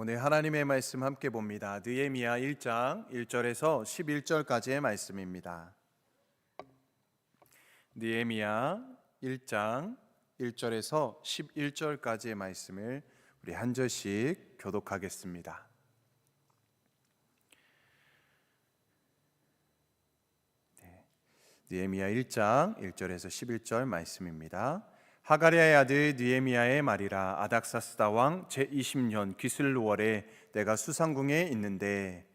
오늘 하나님의 말씀 함께 봅니다. 느헤미야 1장 1절에서 11절까지의 말씀입니다. 느헤미야 1장 1절에서 11절까지의 말씀을 우리 한 절씩 교독하겠습니다. 느헤미야 1장 1절에서 11절 말씀입니다. 하가랴의 아들 느헤미야의 말이라. 아닥사스다 왕 제20년 기슬월에 내가 수상궁에 있는데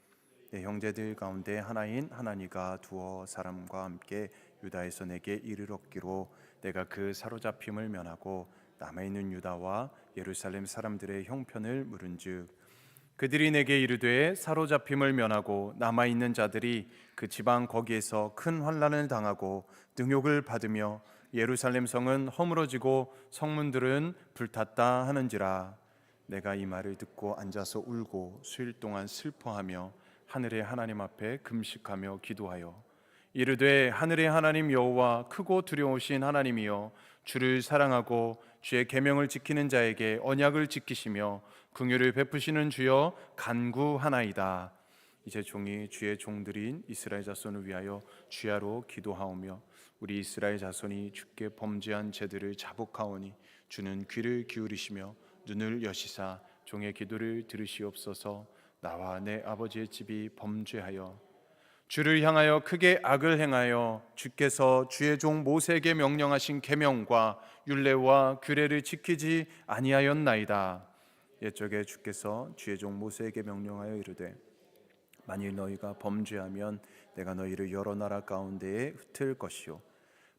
내 형제들 가운데 하나인 하나니가 두어 사람과 함께 유다에서 내게 이르렀기로 내가 그 사로잡힘을 면하고 남아있는 유다와 예루살렘 사람들의 형편을 물은즉 그들이 내게 이르되 사로잡힘을 면하고 남아있는 자들이 그 지방 거기에서 큰 환난을 당하고 능욕을 받으며 예루살렘 성은 허물어지고 성문들은 불탔다 하는지라. 내가 이 말을 듣고 앉아서 울고 수일 동안 슬퍼하며 하늘의 하나님 앞에 금식하며 기도하여 이르되 하늘의 하나님 여호와 크고 두려우신 하나님이여 주를 사랑하고 주의 계명을 지키는 자에게 언약을 지키시며 긍휼을 베푸시는 주여 간구하나이다. 이제 종이 주의 종들인 이스라엘 자손을 위하여 주야로 기도하오며 우리 이스라엘 자손이 주께 범죄한 죄들을 자복하오니 주는 귀를 기울이시며 눈을 여시사 종의 기도를 들으시옵소서. 나와 내 아버지의 집이 범죄하여 주를 향하여 크게 악을 행하여 주께서 주의 종 모세에게 명령하신 계명과 율례와 규례를 지키지 아니하였나이다. 옛적에 주께서 주의 종 모세에게 명령하여 이르되 만일 너희가 범죄하면 내가 너희를 여러 나라 가운데에 흩을 것이요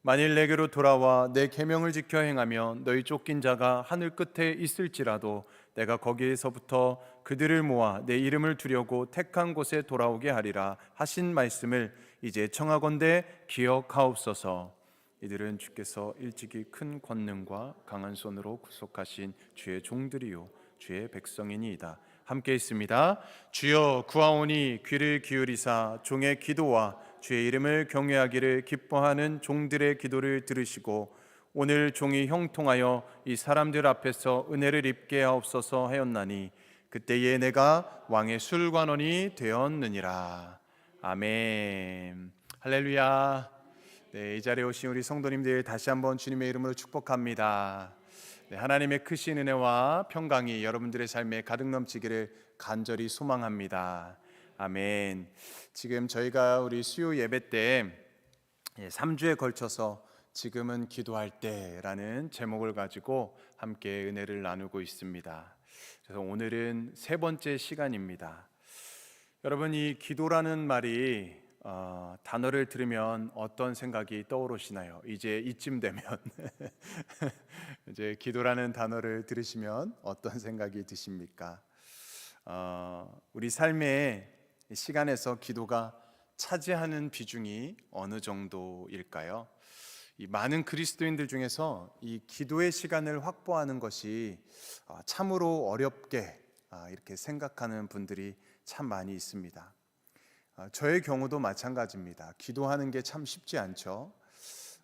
만일 내게로 돌아와 내 계명을 지켜 행하면 너희 쫓긴 자가 하늘 끝에 있을지라도 내가 거기에서부터 그들을 모아 내 이름을 두려고 택한 곳에 돌아오게 하리라 하신 말씀을 이제 청하건대 기억하옵소서. 이들은 주께서 일찍이 큰 권능과 강한 손으로 구속하신 주의 종들이요 주의 백성이니이다. 함께 있습니다. 주여 구하오니 귀를 기울이사 종의 기도와 주의 이름을 경외하기를 기뻐하는 종들의 기도를 들으시고 오늘 종이 형통하여 이 사람들 앞에서 은혜를 입게 하옵소서 하였나니 그때에 내가 왕의 술관원이 되었느니라. 아멘. 할렐루야. 네, 이 자리에 오신 우리 성도님들 다시 한번 주님의 이름으로 축복합니다. 네, 하나님의 크신 은혜와 평강이 여러분들의 삶에 가득 넘치기를 간절히 소망합니다. 아멘. 지금 저희가 우리 수요 예배 때 3주에 걸쳐서 지금은 기도할 때라는 제목을 가지고 함께 은혜를 나누고 있습니다. 그래서 오늘은 세 번째 시간입니다. 여러분, 이 기도라는 말이 단어를 들으면 어떤 생각이 떠오르시나요? 이제 이쯤 되면 이제 기도라는 단어를 들으시면 어떤 생각이 드십니까? 우리 삶의 시간에서 기도가 차지하는 비중이 어느 정도일까요? 이 많은 그리스도인들 중에서 이 기도의 시간을 확보하는 것이 참으로 어렵게 이렇게 생각하는 분들이 참 많이 있습니다. 저의 경우도 마찬가지입니다. 기도하는 게 참 쉽지 않죠.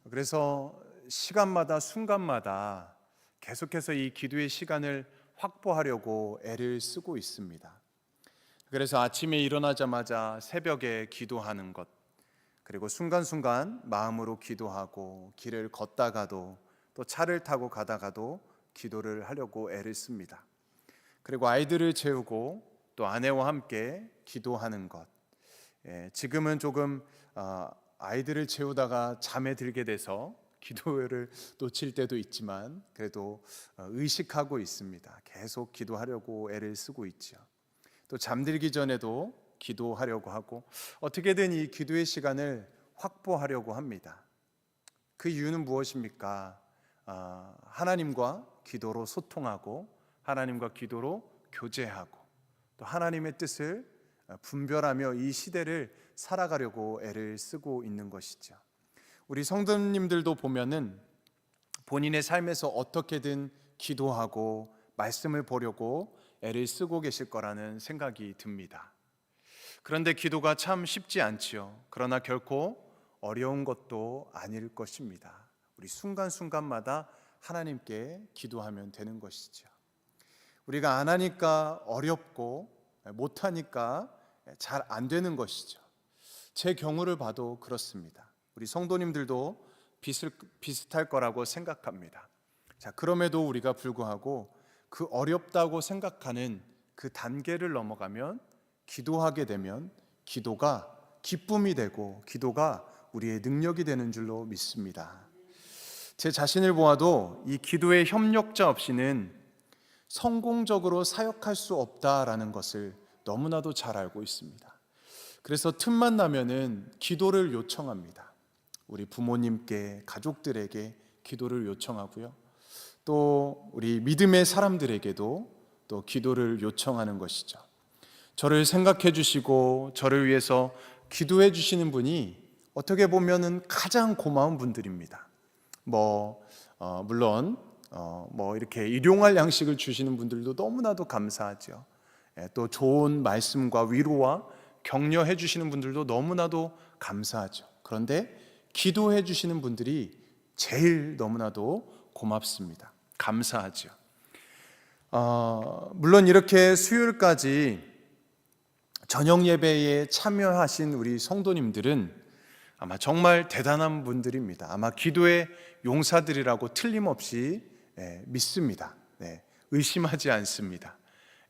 그래서 시간마다 순간마다 계속해서 이 기도의 시간을 확보하려고 애를 쓰고 있습니다. 그래서 아침에 일어나자마자 새벽에 기도하는 것, 그리고 순간순간 마음으로 기도하고 길을 걷다가도 또 차를 타고 가다가도 기도를 하려고 애를 씁니다. 그리고 아이들을 재우고 또 아내와 함께 기도하는 것. 지금은 조금 아이들을 재우다가 잠에 들게 돼서 기도를 놓칠 때도 있지만 그래도 의식하고 있습니다. 계속 기도하려고 애를 쓰고 있죠. 또 잠들기 전에도 기도하려고 하고 어떻게든 이 기도의 시간을 확보하려고 합니다. 그 이유는 무엇입니까? 하나님과 기도로 소통하고 하나님과 기도로 교제하고 또 하나님의 뜻을 분별하며 이 시대를 살아가려고 애를 쓰고 있는 것이죠. 우리 성도님들도 보면은 본인의 삶에서 어떻게든 기도하고 말씀을 보려고 애를 쓰고 계실 거라는 생각이 듭니다. 그런데 기도가 참 쉽지 않지요. 그러나 결코 어려운 것도 아닐 것입니다. 우리 순간순간마다 하나님께 기도하면 되는 것이죠. 우리가 안 하니까 어렵고 못하니까 잘 안 되는 것이죠. 제 경우를 봐도 그렇습니다. 우리 성도님들도 비슷할 거라고 생각합니다. 자, 그럼에도 우리가 불구하고 그 어렵다고 생각하는 그 단계를 넘어가면, 기도하게 되면 기도가 기쁨이 되고 기도가 우리의 능력이 되는 줄로 믿습니다. 제 자신을 보아도 이 기도의 협력자 없이는 성공적으로 사역할 수 없다라는 것을 너무나도 잘 알고 있습니다. 그래서 틈만 나면은 기도를 요청합니다. 우리 부모님께, 가족들에게 기도를 요청하고요. 또 우리 믿음의 사람들에게도 또 기도를 요청하는 것이죠. 저를 생각해 주시고 저를 위해서 기도해 주시는 분이 어떻게 보면은 가장 고마운 분들입니다. 물론 이렇게 일용할 양식을 주시는 분들도 너무나도 감사하죠. 또 좋은 말씀과 위로와 격려해 주시는 분들도 너무나도 감사하죠. 그런데 기도해 주시는 분들이 제일 너무나도 고맙습니다. 감사하죠. 물론 이렇게 수요일까지 저녁 예배에 참여하신 우리 성도님들은 아마 정말 대단한 분들입니다. 아마 기도의 용사들이라고 틀림없이 믿습니다. 의심하지 않습니다.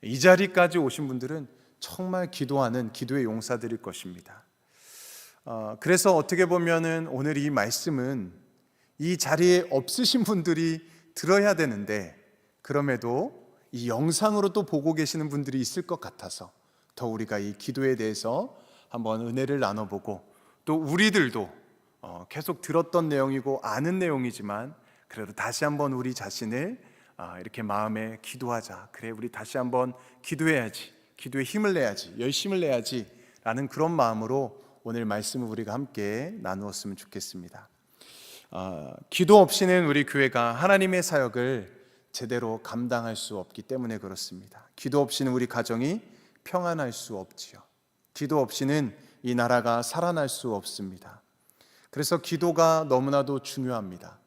이 자리까지 오신 분들은 정말 기도하는 기도의 용사들일 것입니다. 그래서 어떻게 보면은 오늘 이 말씀은 이 자리에 없으신 분들이 들어야 되는데, 그럼에도 이 영상으로 또 보고 계시는 분들이 있을 것 같아서 더 우리가 이 기도에 대해서 한번 은혜를 나눠보고, 또 우리들도 계속 들었던 내용이고 아는 내용이지만 그래도 다시 한번 우리 자신을 이렇게 마음에 기도하자, 그래 우리 다시 한번 기도해야지, 기도에 힘을 내야지, 열심을 내야지 라는 그런 마음으로 오늘 말씀을 우리가 함께 나누었으면 좋겠습니다. 기도 없이는 우리 교회가 하나님의 사역을 제대로 감당할 수 없기 때문에 그렇습니다. 기도 없이는 우리 가정이 평안할 수 없지요. 기도 없이는 이 나라가 살아날 수 없습니다. 그래서 기도가 너무나도 중요합니다.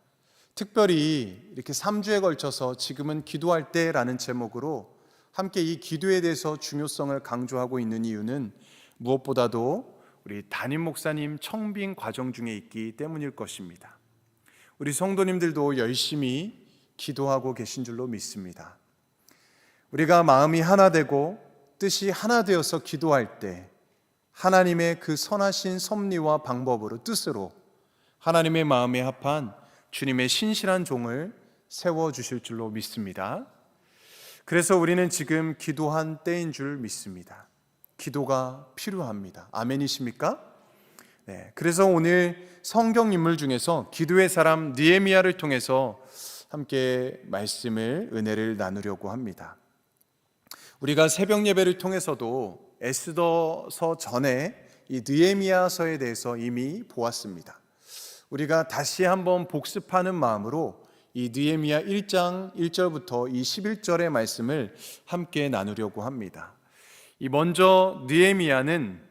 특별히 이렇게 3주에 걸쳐서 지금은 기도할 때라는 제목으로 함께 이 기도에 대해서 중요성을 강조하고 있는 이유는 무엇보다도 우리 담임 목사님 청빙 과정 중에 있기 때문일 것입니다. 우리 성도님들도 열심히 기도하고 계신 줄로 믿습니다. 우리가 마음이 하나 되고 뜻이 하나 되어서 기도할 때 하나님의 그 선하신 섭리와 방법으로, 뜻으로 하나님의 마음에 합한 주님의 신실한 종을 세워주실 줄로 믿습니다. 그래서 우리는 지금 기도한 때인 줄 믿습니다. 기도가 필요합니다. 아멘이십니까? 네, 그래서 오늘 성경 인물 중에서 기도의 사람 느헤미야를 통해서 함께 말씀을, 은혜를 나누려고 합니다. 우리가 새벽 예배를 통해서도 에스더서 전에 이 느헤미야서에 대해서 이미 보았습니다. 우리가 다시 한번 복습하는 마음으로 이 느헤미야 1장 1절부터 이 11절의 말씀을 함께 나누려고 합니다. 이 먼저 느헤미야는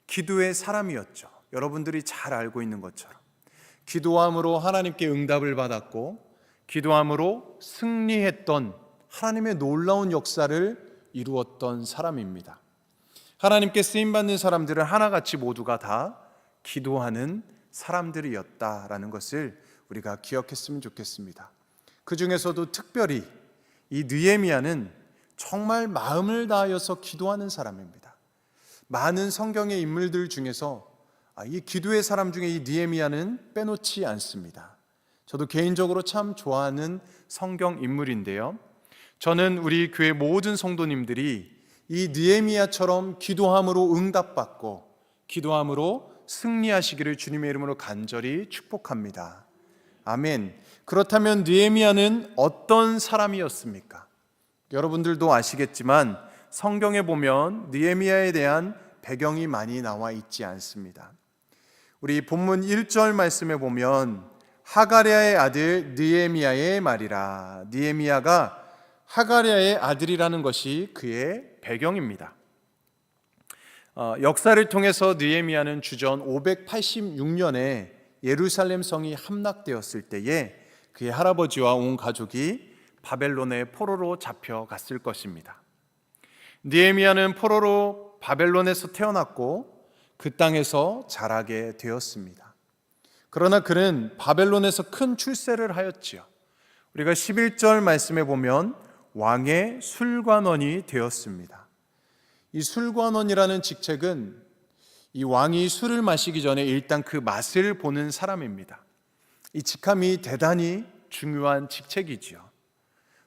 기도의 사람이었죠. 여러분들이 잘 알고 있는 것처럼 기도함으로 하나님께 응답을 받았고, 기도함으로 승리했던 하나님의 놀라운 역사를 이루었던 사람입니다. 하나님께 쓰임받는 사람들은 하나같이 모두가 다 기도하는 사람들이었다라는 것을 우리가 기억했으면 좋겠습니다. 그 중에서도 특별히 이 느헤미야는 정말 마음을 다하여서 기도하는 사람입니다. 많은 성경의 인물들 중에서 이 기도의 사람 중에 이 느헤미야는 빼놓지 않습니다. 저도 개인적으로 참 좋아하는 성경 인물인데요, 저는 우리 교회 모든 성도님들이 이 느헤미야처럼 기도함으로 응답받고 기도함으로 승리하시기를 주님의 이름으로 간절히 축복합니다. 아멘. 그렇다면 느헤미야는 어떤 사람이었습니까? 여러분들도 아시겠지만 성경에 보면 느헤미야에 대한 배경이 많이 나와 있지 않습니다. 우리 본문 1절 말씀에 보면 하가랴의 아들 느헤미야의 말이라, 느헤미야가 하가랴의 아들이라는 것이 그의 배경입니다. 역사를 통해서 느헤미야는 주전 586년에 예루살렘 성이 함락되었을 때에 그의 할아버지와 온 가족이 바벨론의 포로로 잡혀갔을 것입니다. 느헤미야는 포로로 바벨론에서 태어났고 그 땅에서 자라게 되었습니다. 그러나 그는 바벨론에서 큰 출세를 하였지요. 우리가 11절 말씀에 보면 왕의 술관원이 되었습니다. 이 술관원이라는 직책은 이 왕이 술을 마시기 전에 일단 그 맛을 보는 사람입니다. 이 직함이 대단히 중요한 직책이지요.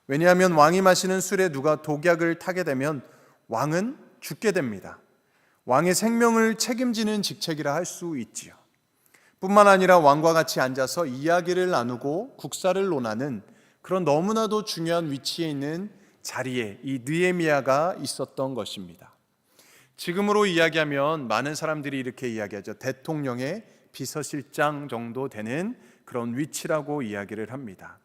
왜냐하면 왕이 마시는 술에 누가 독약을 타게 되면 왕은 죽게 됩니다. 왕의 생명을 책임지는 직책이라 할 수 있지요. 뿐만 아니라 왕과 같이 앉아서 이야기를 나누고 국사를 논하는 그런 너무나도 중요한 위치에 있는 자리에 이 느헤미야가 있었던 것입니다. 지금으로 이야기하면 많은 사람들이 이렇게 이야기하죠. 대통령의 비서실장 정도 되는 그런 위치라고 이야기를 합니다.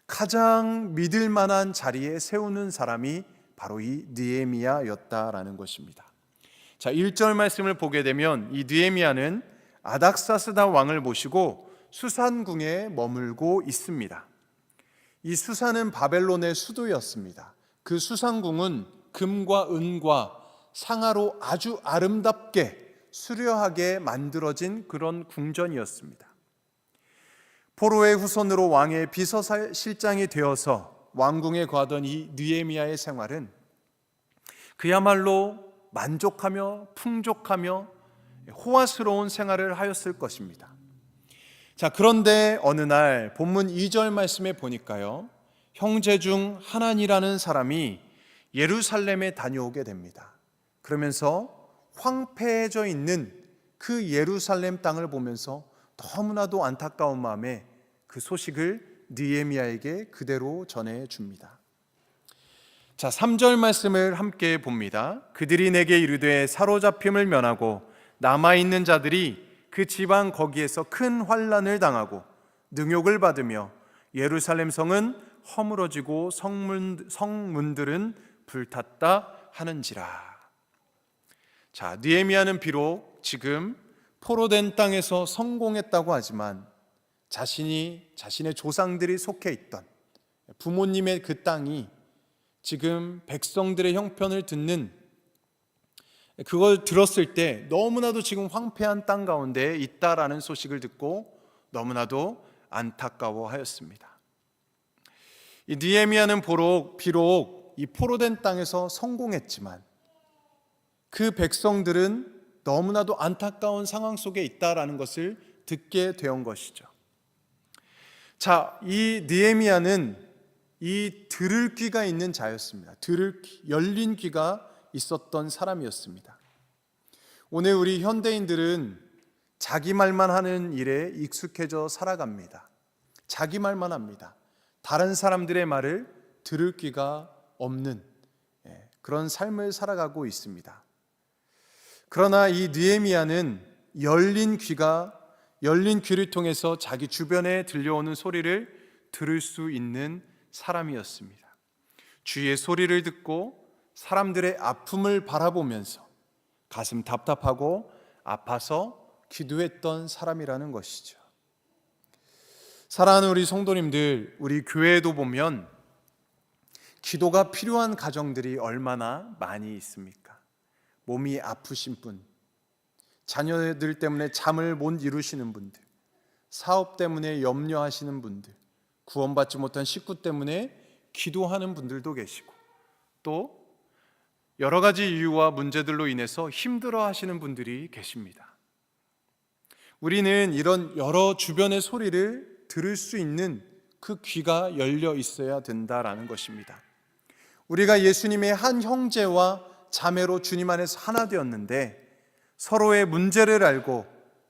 가장 믿을 만한 자리에 세우는 사람이 바로 이 느헤미야였다라는 것입니다. 자, 1절 말씀을 보게 되면 이 느헤미야는 아닥사스다 왕을 모시고 수산궁에 머물고 있습니다. 이 수산은 바벨론의 수도였습니다. 그 수산궁은 금과 은과 상아로 아주 아름답게 수려하게 만들어진 그런 궁전이었습니다. 포로의 후손으로 왕의 비서실장이 되어서 왕궁에 거하던 이 느헤미야의 생활은 그야말로 만족하며 풍족하며 호화스러운 생활을 하였을 것입니다. 자, 그런데 어느 날 본문 2절 말씀에 보니까요, 형제 중 하나니라는 사람이 예루살렘에 다녀오게 됩니다. 그러면서 황폐해져 있는 그 예루살렘 땅을 보면서 너무나도 안타까운 마음에 그 소식을 느헤미야에게 그대로 전해줍니다. 자, 3절 말씀을 함께 봅니다. 그들이 내게 이르되 사로잡힘을 면하고 남아있는 자들이 그 지방 거기에서 큰 환난을 당하고 능욕을 받으며 예루살렘 성은 허물어지고 성문들은 불탔다 하는지라. 자, 느헤미야는 비록 지금 포로된 땅에서 성공했다고 하지만 자신의 조상들이 속해 있던 부모님의 그 땅이 지금 백성들의 형편을 듣는 그걸 들었을 때 너무나도 지금 황폐한 땅 가운데 있다라는 소식을 듣고 너무나도 안타까워하였습니다. 이 느헤미야는 비록 이 포로된 땅에서 성공했지만 그 백성들은 너무나도 안타까운 상황 속에 있다라는 것을 듣게 되온 것이죠. 자, 이 느헤미야는 이 들을 귀가 있는 자였습니다. 열린 귀가 있었던 사람이었습니다. 오늘 우리 현대인들은 자기 말만 하는 일에 익숙해져 살아갑니다. 자기 말만 합니다. 다른 사람들의 말을 들을 귀가 없는 그런 삶을 살아가고 있습니다. 그러나 이 느헤미야는 열린 귀를 통해서 자기 주변에 들려오는 소리를 들을 수 있는 사람이었습니다. 주의 소리를 듣고 사람들의 아픔을 바라보면서 가슴 답답하고 아파서 기도했던 사람이라는 것이죠. 사랑하는 우리 성도님들, 우리 교회에도 보면 기도가 필요한 가정들이 얼마나 많이 있습니까? 몸이 아프신 분, 자녀들 때문에 잠을 못 이루시는 분들, 사업 때문에 염려하시는 분들, 구원받지 못한 식구 때문에 기도하는 분들도 계시고 또 여러 가지 이유와 문제들로 인해서 힘들어 하시는 분들이 계십니다. 우리는 이런 여러 주변의 소리를 들을 수 있는 그 귀가 열려 있어야 된다라는 것입니다. 우리가 예수님의 한 형제와 자매로 주님 안에서 하나 되었는데 서로의 문제를 알고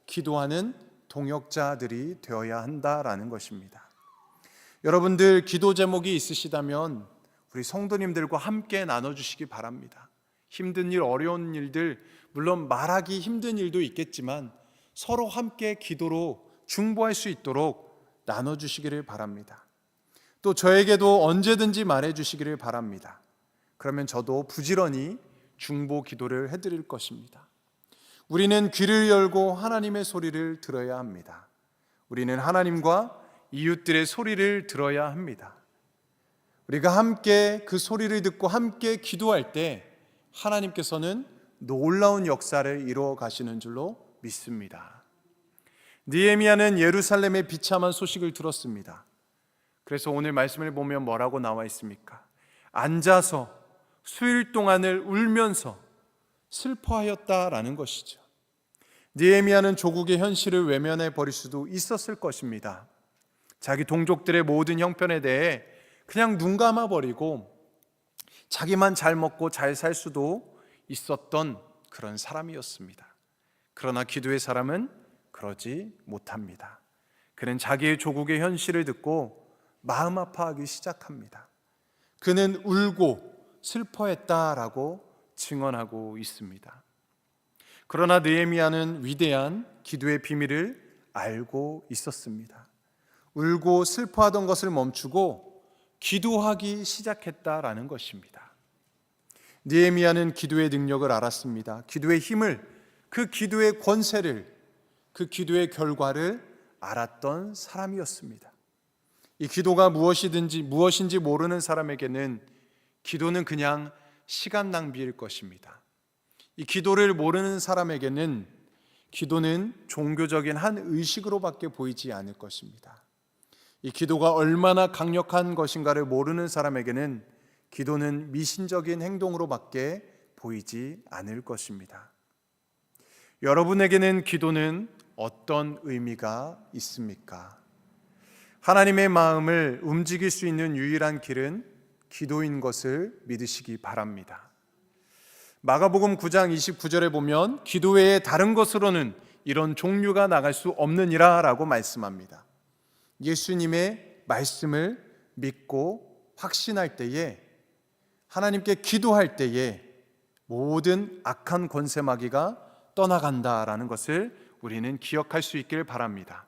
기도하는 동역자들이 되어야 한다라는 것입니다. 여러분들 기도 제목이 있으시다면 우리 성도님들과 함께 나눠주시기 바랍니다. 힘든 일, 어려운 일들, 물론 말하기 힘든 일도 있겠지만 서로 함께 기도로 중보할 수 있도록 나눠주시기를 바랍니다. 또 저에게도 언제든지 말해주시기를 바랍니다. 그러면 저도 부지런히 중보 기도를 해드릴 것입니다. 우리는 귀를 열고 하나님의 소리를 들어야 합니다. 우리는 하나님과 이웃들의 소리를 들어야 합니다. 우리가 함께 그 소리를 듣고 함께 기도할 때 하나님께서는 놀라운 역사를 이루어 가시는 줄로 믿습니다. 느헤미야는 예루살렘의 비참한 소식을 들었습니다. 그래서 오늘 말씀을 보면 뭐라고 나와 있습니까? 앉아서 수일 동안을 울면서 슬퍼하였다라는 것이죠. 느헤미야는 조국의 현실을 외면해 버릴 수도 있었을 것입니다. 자기 동족들의 모든 형편에 대해 그냥 눈 감아버리고 자기만 잘 먹고 잘 살 수도 있었던 그런 사람이었습니다. 그러나 기도의 사람은 그러지 못합니다. 그는 자기의 조국의 현실을 듣고 마음 아파하기 시작합니다. 그는 울고 슬퍼했다라고 증언하고 있습니다. 그러나 느헤미야는 위대한 기도의 비밀을 알고 있었습니다. 울고 슬퍼하던 것을 멈추고 기도하기 시작했다라는 것입니다. 느헤미야는 기도의 능력을 알았습니다. 기도의 힘을, 그 기도의 권세를, 그 기도의 결과를 알았던 사람이었습니다. 이 기도가 무엇인지 모르는 사람에게는 기도는 그냥 시간 낭비일 것입니다. 이 기도를 모르는 사람에게는 기도는 종교적인 한 의식으로밖에 보이지 않을 것입니다. 이 기도가 얼마나 강력한 것인가를 모르는 사람에게는 기도는 미신적인 행동으로밖에 보이지 않을 것입니다. 여러분에게는 기도는 어떤 의미가 있습니까? 하나님의 마음을 움직일 수 있는 유일한 길은 기도인 것을 믿으시기 바랍니다. 마가복음 9장 29절에 보면 기도 외에 다른 것으로는 이런 종류가 나갈 수 없느니라 라고 말씀합니다. 예수님의 말씀을 믿고 확신할 때에, 하나님께 기도할 때에 모든 악한 권세마귀가 떠나간다라는 것을 우리는 기억할 수 있길 바랍니다.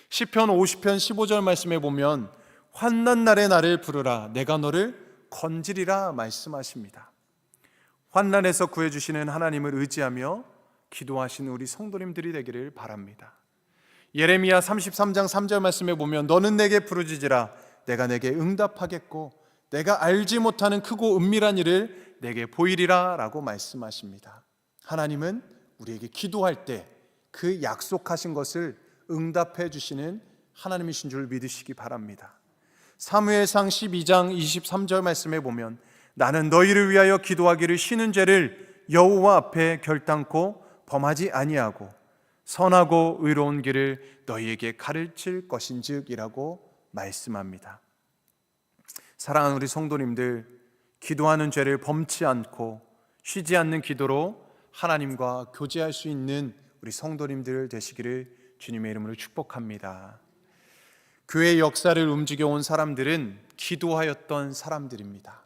시편 50편 15절 말씀에 보면 환난 날에 나를 부르라 내가 너를 건지리라 말씀하십니다. 환난에서 구해주시는 하나님을 의지하며 기도하시는 우리 성도님들이 되기를 바랍니다. 예레미야 33장 3절 말씀에 보면 너는 내게 부르짖으라 내가 내게 응답하겠고 내가 알지 못하는 크고 은밀한 일을 내게 보이리라 라고 말씀하십니다. 하나님은 우리에게 기도할 때 그 약속하신 것을 응답해 주시는 하나님이신 줄 믿으시기 바랍니다. 사무엘상 12장 23절 말씀에 보면 나는 너희를 위하여 기도하기를 쉬는 죄를 여호와 앞에 결단코 범하지 아니하고 선하고 의로운 길을 너희에게 가르칠 것인즉이라고 말씀합니다. 사랑하는 우리 성도님들, 기도하는 죄를 범치 않고 쉬지 않는 기도로 하나님과 교제할 수 있는 우리 성도님들 되시기를 주님의 이름으로 축복합니다. 교회의 역사를 움직여온 사람들은 기도하였던 사람들입니다.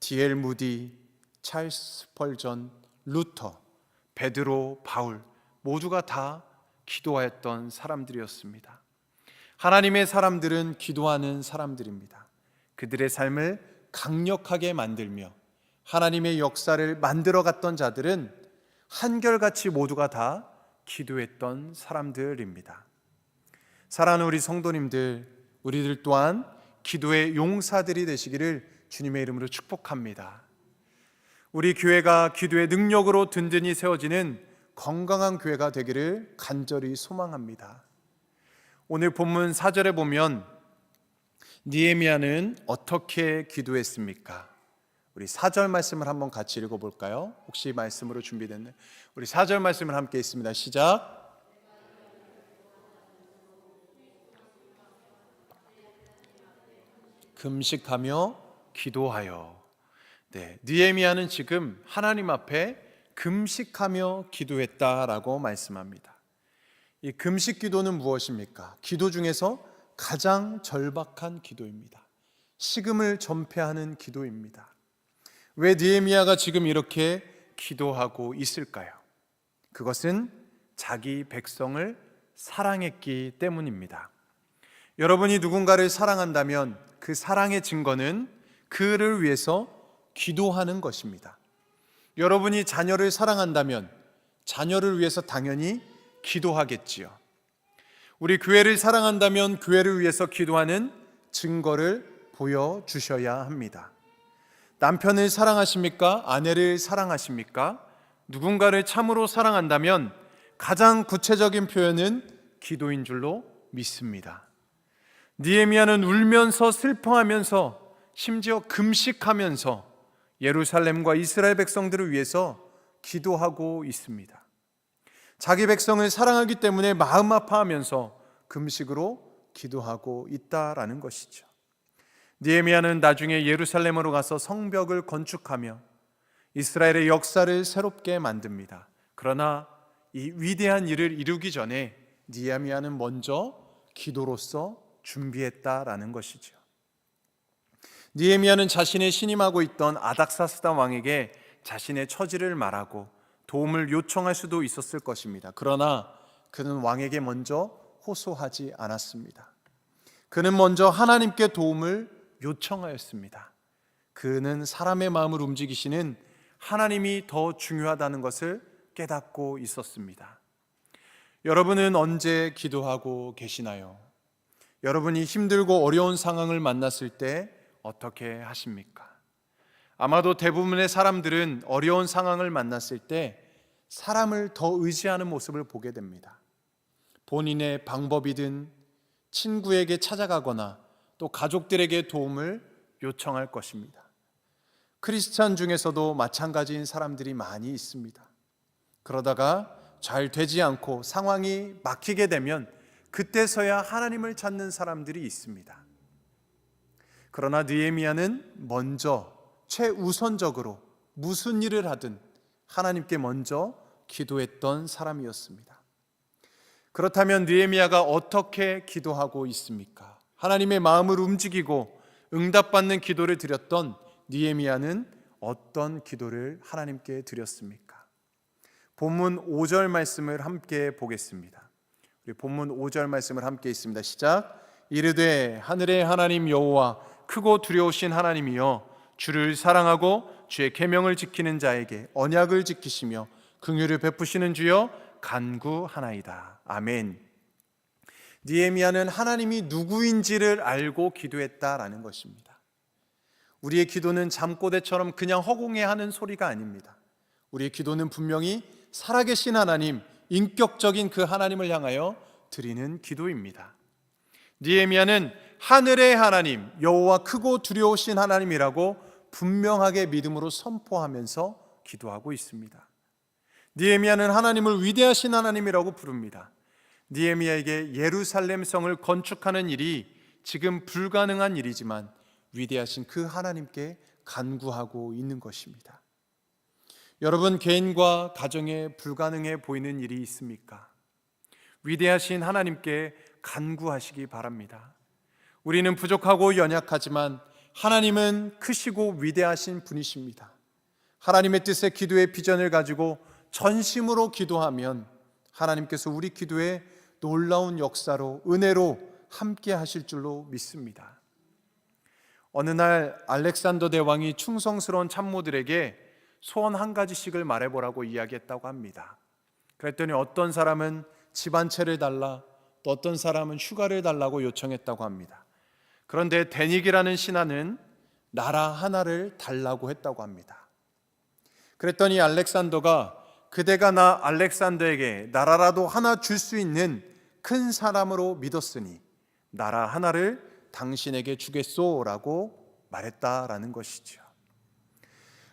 D.L. 무디, 찰스 스펄전, 루터, 베드로, 바울 모두가 다 기도하였던 사람들이었습니다. 하나님의 사람들은 기도하는 사람들입니다. 그들의 삶을 강력하게 만들며 하나님의 역사를 만들어갔던 자들은 한결같이 모두가 다 기도했던 사람들입니다. 사랑하는 우리 성도님들, 우리들 또한 기도의 용사들이 되시기를 주님의 이름으로 축복합니다. 우리 교회가 기도의 능력으로 든든히 세워지는 건강한 교회가 되기를 간절히 소망합니다. 오늘 본문 4절에 보면 느헤미야는 어떻게 기도했습니까? 우리 4절 말씀을 한번 같이 읽어볼까요? 혹시 말씀으로 준비됐나요? 우리 4절 말씀을 함께 읽습니다. 시작. 금식하며 기도하여. 느헤미야는 지금 하나님 앞에 금식하며 기도했다라고 말씀합니다. 이 금식 기도는 무엇입니까? 기도 중에서 가장 절박한 기도입니다. 식음을 전폐하는 기도입니다. 왜 느헤미야가 지금 이렇게 기도하고 있을까요? 그것은 자기 백성을 사랑했기 때문입니다. 여러분이 누군가를 사랑한다면 그 사랑의 증거는 그를 위해서 기도하는 것입니다. 여러분이 자녀를 사랑한다면 자녀를 위해서 당연히 기도하겠지요. 우리 교회를 사랑한다면 교회를 위해서 기도하는 증거를 보여주셔야 합니다. 남편을 사랑하십니까? 아내를 사랑하십니까? 누군가를 참으로 사랑한다면 가장 구체적인 표현은 기도인 줄로 믿습니다. 느헤미야는 울면서 슬퍼하면서 심지어 금식하면서 예루살렘과 이스라엘 백성들을 위해서 기도하고 있습니다. 자기 백성을 사랑하기 때문에 마음 아파하면서 금식으로 기도하고 있다라는 것이죠. 느헤미야는 나중에 예루살렘으로 가서 성벽을 건축하며 이스라엘의 역사를 새롭게 만듭니다. 그러나 이 위대한 일을 이루기 전에 느헤미야는 먼저 기도로서 준비했다라는 것이죠. 느헤미야는 자신의 신임하고 있던 아닥사스다 왕에게 자신의 처지를 말하고 도움을 요청할 수도 있었을 것입니다. 그러나 그는 왕에게 먼저 호소하지 않았습니다. 그는 먼저 하나님께 도움을 요청하였습니다. 그는 사람의 마음을 움직이시는 하나님이 더 중요하다는 것을 깨닫고 있었습니다. 여러분은 언제 기도하고 계시나요? 여러분이 힘들고 어려운 상황을 만났을 때 어떻게 하십니까? 아마도 대부분의 사람들은 어려운 상황을 만났을 때 사람을 더 의지하는 모습을 보게 됩니다. 본인의 방법이든 친구에게 찾아가거나 또 가족들에게 도움을 요청할 것입니다. 크리스찬 중에서도 마찬가지인 사람들이 많이 있습니다. 그러다가 잘 되지 않고 상황이 막히게 되면 그때서야 하나님을 찾는 사람들이 있습니다. 그러나 느헤미야는 먼저 최우선적으로 무슨 일을 하든 하나님께 먼저 기도했던 사람이었습니다. 그렇다면 느헤미야가 어떻게 기도하고 있습니까? 하나님의 마음을 움직이고 응답받는 기도를 드렸던 느헤미야는 어떤 기도를 하나님께 드렸습니까? 본문 5절 말씀을 함께 보겠습니다. 우리 본문 5절 말씀을 함께 있습니다. 시작. 이르되 하늘의 하나님 여호와 크고 두려우신 하나님이여 주를 사랑하고 주의 계명을 지키는 자에게 언약을 지키시며 긍휼을 베푸시는 주여 간구하나이다. 아멘. 느헤미야는 하나님이 누구인지를 알고 기도했다라는 것입니다. 우리의 기도는 잠꼬대처럼 그냥 허공에 하는 소리가 아닙니다. 우리의 기도는 분명히 살아계신 하나님, 인격적인 그 하나님을 향하여 드리는 기도입니다. 느헤미야는 하늘의 하나님, 여호와 크고 두려우신 하나님이라고 분명하게 믿음으로 선포하면서 기도하고 있습니다. 느헤미야는 하나님을 위대하신 하나님이라고 부릅니다. 느헤미야에게 예루살렘 성을 건축하는 일이 지금 불가능한 일이지만 위대하신 그 하나님께 간구하고 있는 것입니다. 여러분, 개인과 가정에 불가능해 보이는 일이 있습니까? 위대하신 하나님께 간구하시기 바랍니다. 우리는 부족하고 연약하지만 하나님은 크시고 위대하신 분이십니다. 하나님의 뜻의 기도의 비전을 가지고 전심으로 기도하면 하나님께서 우리 기도에 놀라운 역사로 은혜로 함께 하실 줄로 믿습니다. 어느 날 알렉산더 대왕이 충성스러운 참모들에게 소원 한 가지씩을 말해보라고 이야기했다고 합니다. 그랬더니 어떤 사람은 집 한 채를 달라, 또 어떤 사람은 휴가를 달라고 요청했다고 합니다. 그런데 데닉이라는 신하는 나라 하나를 달라고 했다고 합니다. 그랬더니 알렉산더가 그대가 나 알렉산더에게 나라라도 하나 줄 수 있는 큰 사람으로 믿었으니 나라 하나를 당신에게 주겠소라고 말했다라는 것이죠.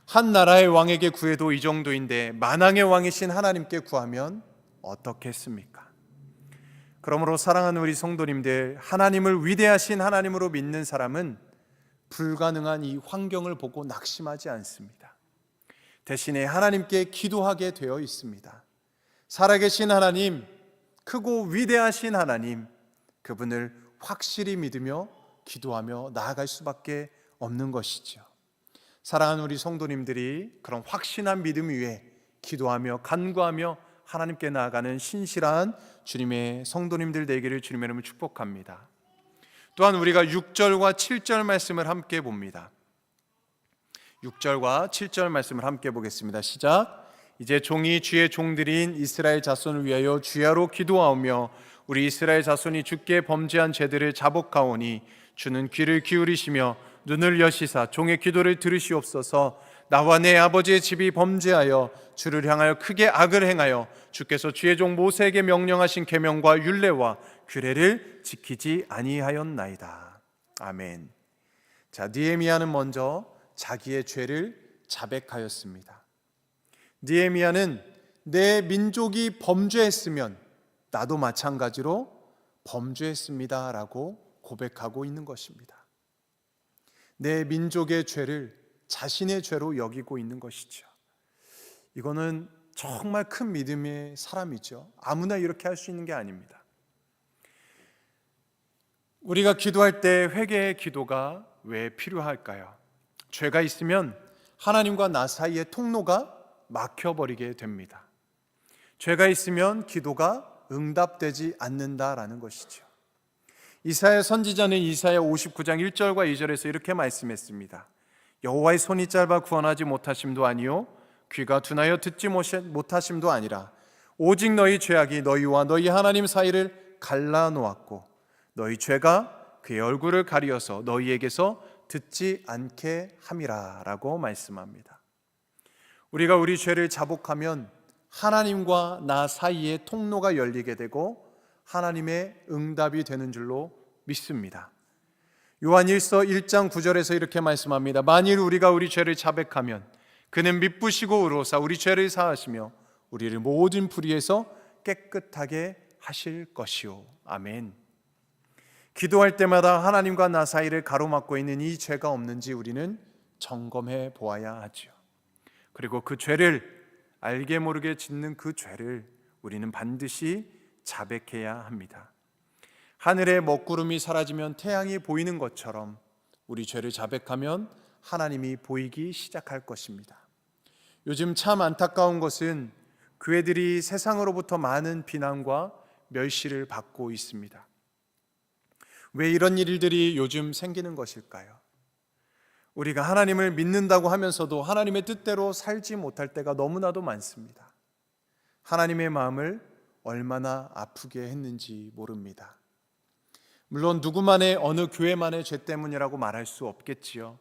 한 나라의 왕에게 구해도 이 정도인데 만왕의 왕이신 하나님께 구하면 어떻겠습니까? 그러므로 사랑하는 우리 성도님들, 하나님을 위대하신 하나님으로 믿는 사람은 불가능한 이 환경을 보고 낙심하지 않습니다. 대신에 하나님께 기도하게 되어 있습니다. 살아계신 하나님, 크고 위대하신 하나님, 그분을 확실히 믿으며 기도하며 나아갈 수밖에 없는 것이죠. 사랑하는 우리 성도님들이 그런 확신한 믿음 위에 기도하며 간구하며 하나님께 나아가는 신실한 주님의 성도님들 되기를 주님의 이름으로 축복합니다. 또한 우리가 6절과 7절 말씀을 함께 봅니다. 6절과 7절 말씀을 함께 보겠습니다. 시작. 이제 종이 주의 종들인 이스라엘 자손을 위하여 주야로 기도하오며 우리 이스라엘 자손이 주께 범죄한 죄들을 자복하오니 주는 귀를 기울이시며 눈을 여시사 종의 기도를 들으시옵소서. 나와 내 아버지의 집이 범죄하여 주를 향하여 크게 악을 행하여 주께서 주의 종 모세에게 명령하신 계명과 율례와 규례를 지키지 아니하였나이다. 아멘. 자, 느헤미야는 먼저 자기의 죄를 자백하였습니다. 느헤미야는 내 민족이 범죄했으면 나도 마찬가지로 범죄했습니다 라고 고백하고 있는 것입니다. 내 민족의 죄를 자신의 죄로 여기고 있는 것이죠. 이거는 정말 큰 믿음의 사람이죠. 아무나 이렇게 할 수 있는 게 아닙니다. 우리가 기도할 때 회개의 기도가 왜 필요할까요? 죄가 있으면 하나님과 나 사이의 통로가 막혀버리게 됩니다. 죄가 있으면 기도가 응답되지 않는다라는 것이죠. 이사야 선지자는 이사야 59장 1절과 2절에서 이렇게 말씀했습니다. 여호와의 손이 짧아 구원하지 못하심도 아니요 귀가 둔하여 듣지 못하심도 아니라 오직 너희 죄악이 너희와 너희 하나님 사이를 갈라놓았고 너희 죄가 그의 얼굴을 가리어서 너희에게서 듣지 않게 함이라 라고 말씀합니다. 우리가 우리 죄를 자복하면 하나님과 나 사이에 통로가 열리게 되고 하나님의 응답이 되는 줄로 믿습니다. 요한 1서 1장 9절에서 이렇게 말씀합니다. 만일 우리가 우리 죄를 자백하면 그는 미쁘시고 의로사 우리 죄를 사하시며 우리를 모든 불의에서 깨끗하게 하실 것이요. 아멘. 기도할 때마다 하나님과 나 사이를 가로막고 있는 이 죄가 없는지 우리는 점검해 보아야 하죠. 그리고 그 죄를 알게 모르게 짓는 그 죄를 우리는 반드시 자백해야 합니다. 하늘의 먹구름이 사라지면 태양이 보이는 것처럼 우리 죄를 자백하면 하나님이 보이기 시작할 것입니다. 요즘 참 안타까운 것은 교회들이 세상으로부터 많은 비난과 멸시를 받고 있습니다. 왜 이런 일들이 요즘 생기는 것일까요? 우리가 하나님을 믿는다고 하면서도 하나님의 뜻대로 살지 못할 때가 너무나도 많습니다. 하나님의 마음을 얼마나 아프게 했는지 모릅니다. 물론 누구만의 어느 교회만의 죄 때문이라고 말할 수 없겠지요.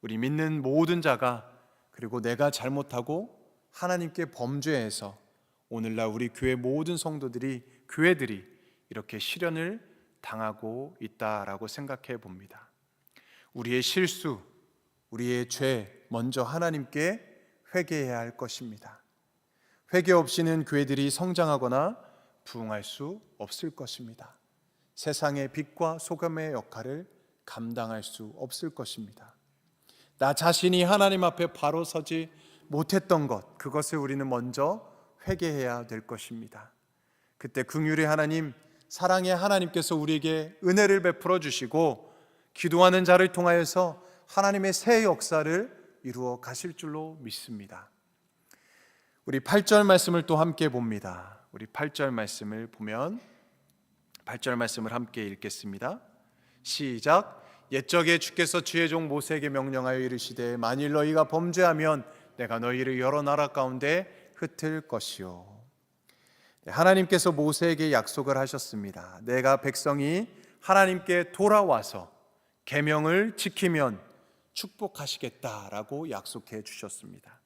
우리 믿는 모든 자가 그리고 내가 잘못하고 하나님께 범죄해서 오늘날 우리 교회 모든 성도들이 교회들이 이렇게 시련을 당하고 있다라고 생각해 봅니다. 우리의 실수, 우리의 죄 먼저 하나님께 회개해야 할 것입니다. 회개 없이는 교회들이 성장하거나 부흥할 수 없을 것입니다. 세상의 빛과 소금의 역할을 감당할 수 없을 것입니다. 나 자신이 하나님 앞에 바로 서지 못했던 것, 그것을 우리는 먼저 회개해야 될 것입니다. 그때 긍휼의 하나님, 사랑의 하나님께서 우리에게 은혜를 베풀어 주시고 기도하는 자를 통하여서 하나님의 새 역사를 이루어 가실 줄로 믿습니다. 우리 8절 말씀을 또 함께 봅니다. 우리 8절 말씀을 보면 8절 말씀을 함께 읽겠습니다. 시작. 옛적에 주께서 주의 종 모세에게 명령하여 이르시되 만일 너희가 범죄하면 내가 너희를 여러 나라 가운데 흩을 것이요. 하나님께서 모세에게 약속을 하셨습니다. 내가 백성이 하나님께 돌아와서 계명을 지키면 축복하시겠다라고 약속해 주셨습니다.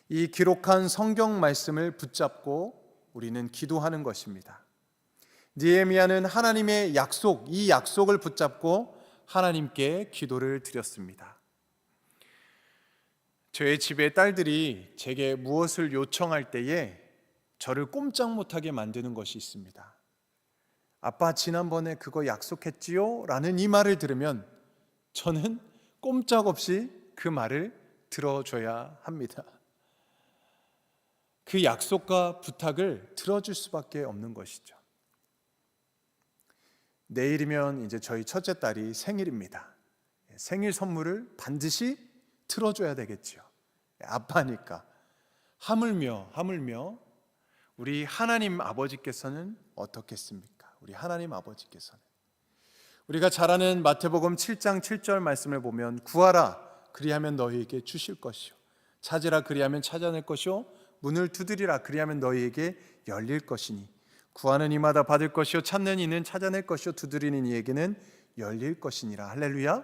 이 기록한 성경 말씀을 붙잡고 우리는 기도하는 것입니다. 느헤미야는 하나님의 약속, 이 약속을 붙잡고 하나님께 기도를 드렸습니다. 저의 집의 딸들이 제게 무엇을 요청할 때에 저를 꼼짝 못하게 만드는 것이 있습니다. 아빠 지난번에 그거 약속했지요? 라는 이 말을 들으면 저는 꼼짝없이 그 말을 들어줘야 합니다. 그 약속과 부탁을 들어줄 수밖에 없는 것이죠. 내일이면 이제 저희 첫째 딸이 생일입니다. 생일 선물을 반드시 틀어줘야 되겠죠. 아빠니까. 하물며 우리 하나님 아버지께서는 어떻겠습니까? 우리 하나님 아버지께서는 우리가 잘 아는 마태복음 7장 7절 말씀을 보면 구하라 그리하면 너희에게 주실 것이요 찾으라 그리하면 찾아낼 것이요 문을 두드리라 그리하면 너희에게 열릴 것이니 구하는 이마다 받을 것이요 찾는 이는 찾아낼 것이요 두드리는 이에게는 열릴 것이니라. 할렐루야.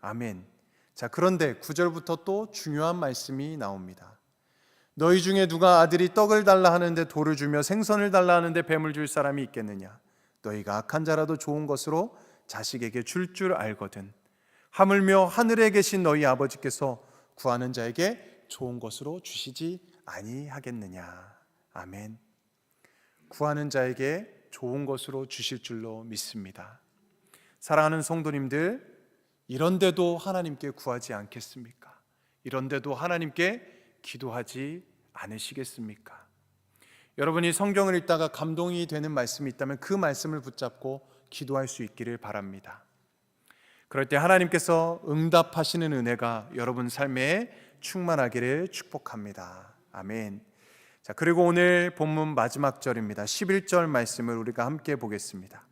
아멘. 자, 그런데 9절부터 또 중요한 말씀이 나옵니다. 너희 중에 누가 아들이 떡을 달라 하는데 돌을 주며 생선을 달라 하는데 뱀을 줄 사람이 있겠느냐? 너희가 악한 자라도 좋은 것으로 자식에게 줄 알거든. 하물며 하늘에 계신 너희 아버지께서 구하는 자에게 좋은 것으로 주시지 아니하겠느냐. 아멘. 구하는 자에게 좋은 것으로 주실 줄로 믿습니다. 사랑하는 성도님들, 이런데도 하나님께 구하지 않겠습니까? 이런데도 하나님께 기도하지 않으시겠습니까? 여러분이 성경을 읽다가 감동이 되는 말씀이 있다면 그 말씀을 붙잡고 기도할 수 있기를 바랍니다. 그럴 때 하나님께서 응답하시는 은혜가 여러분 삶에 충만하기를 축복합니다. 아멘. 자, 그리고 오늘 본문 마지막 절입니다. 11절 말씀을 우리가 함께 보겠습니다.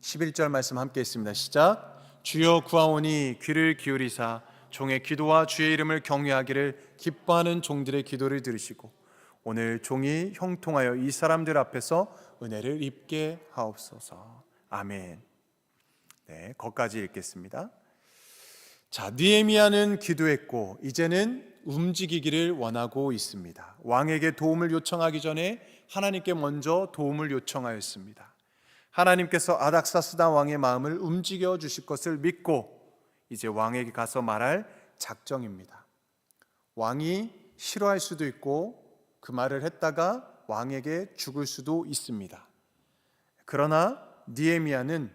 11절 말씀 함께 있습니다. 시작. 주여 구하오니 귀를 기울이사 종의 기도와 주의 이름을 경외하기를 기뻐하는 종들의 기도를 들으시고 오늘 종이 형통하여 이 사람들 앞에서 은혜를 입게 하옵소서. 아멘. 네, 거기까지 읽겠습니다. 자, 느헤미야는 기도했고 이제는 움직이기를 원하고 있습니다. 왕에게 도움을 요청하기 전에 하나님께 먼저 도움을 요청하였습니다. 하나님께서 아닥사스다 왕의 마음을 움직여 주실 것을 믿고 이제 왕에게 가서 말할 작정입니다. 왕이 싫어할 수도 있고 그 말을 했다가 왕에게 죽을 수도 있습니다. 그러나 느헤미야는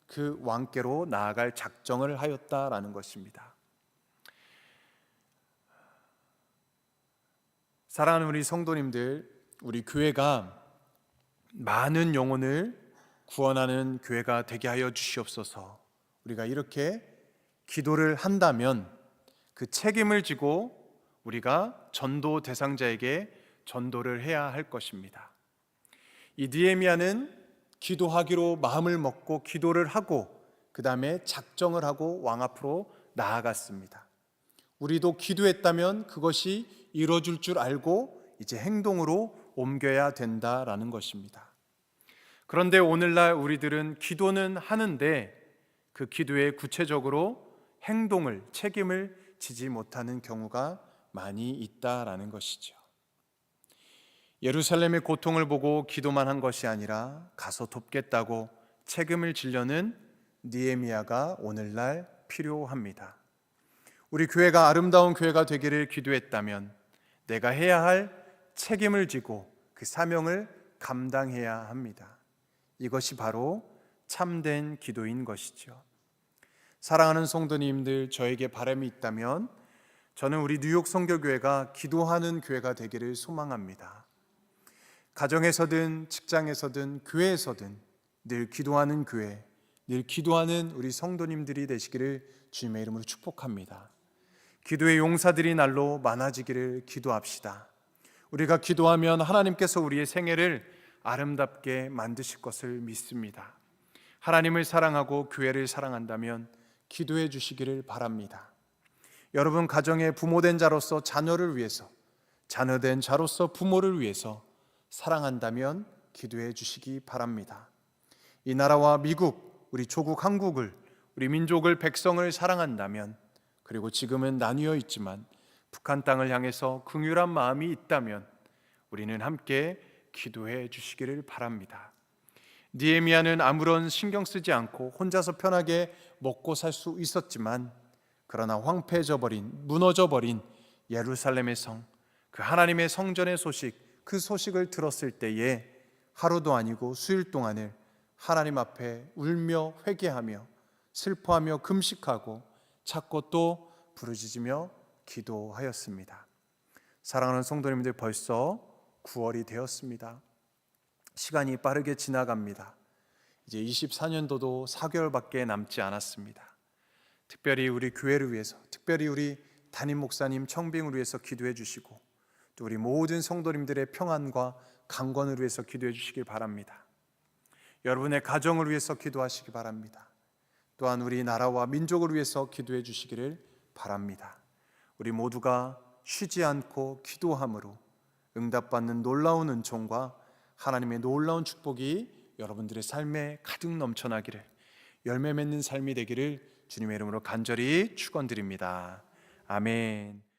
그 왕께로 나아갈 작정을 하였다라는 것입니다. 사랑하는 우리 성도님들, 우리 교회가 많은 영혼을 구원하는 교회가 되게 하여 주시옵소서. 우리가 이렇게 기도를 한다면 그 책임을 지고 우리가 전도 대상자에게 전도를 해야 할 것입니다. 이 느헤미야는 기도하기로 마음을 먹고 기도를 하고 그 다음에 작정을 하고 왕 앞으로 나아갔습니다. 우리도 기도했다면 그것이 이루어질 줄 알고 이제 행동으로 옮겨야 된다라는 것입니다. 그런데 오늘날 우리들은 기도는 하는데 그 기도에 구체적으로 행동을, 책임을 지지 못하는 경우가 많이 있다라는 것이죠. 예루살렘의 고통을 보고 기도만 한 것이 아니라 가서 돕겠다고 책임을 지려는 느헤미야가 오늘날 필요합니다. 우리 교회가 아름다운 교회가 되기를 기도했다면 내가 해야 할 책임을 지고 그 사명을 감당해야 합니다. 이것이 바로 참된 기도인 것이죠. 사랑하는 성도님들, 저에게 바람이 있다면 저는 우리 뉴욕 선교교회가 기도하는 교회가 되기를 소망합니다. 가정에서든 직장에서든 교회에서든 늘 기도하는 교회, 늘 기도하는 우리 성도님들이 되시기를 주님의 이름으로 축복합니다. 기도의 용사들이 날로 많아지기를 기도합시다. 우리가 기도하면 하나님께서 우리의 생애를 아름답게 만드실 것을 믿습니다. 하나님을 사랑하고 교회를 사랑한다면 기도해 주시기를 바랍니다. 여러분 가정의 부모된 자로서 자녀를 위해서, 자녀된 자로서 부모를 위해서 사랑한다면 기도해 주시기 바랍니다. 이 나라와 미국, 우리 조국 한국을, 우리 민족을, 백성을 사랑한다면, 그리고 지금은 나뉘어 있지만 북한 땅을 향해서 긍휼한 마음이 있다면 우리는 함께 기도해 주시기를 바랍니다. 느헤미야는 아무런 신경 쓰지 않고 혼자서 편하게 먹고 살 수 있었지만 그러나 황폐해져 버린, 무너져 버린 예루살렘의 성, 그 하나님의 성전의 소식, 그 소식을 들었을 때에 하루도 아니고 수일 동안을 하나님 앞에 울며 회개하며 슬퍼하며 금식하고 찾고 또 부르짖으며 기도하였습니다. 사랑하는 성도님들, 벌써 9월이 되었습니다. 시간이 빠르게 지나갑니다. 이제 24년도도 4개월밖에 남지 않았습니다. 특별히 우리 교회를 위해서, 특별히 우리 담임 목사님 청빙을 위해서 기도해 주시고 또 우리 모든 성도님들의 평안과 강건을 위해서 기도해 주시길 바랍니다. 여러분의 가정을 위해서 기도하시기 바랍니다. 또한 우리 나라와 민족을 위해서 기도해 주시기를 바랍니다. 우리 모두가 쉬지 않고 기도함으로 응답받는 놀라운 은총과 하나님의 놀라운 축복이 여러분들의 삶에 가득 넘쳐나기를 열매 맺는 삶이 되기를 주님의 이름으로 간절히 축원드립니다. 아멘.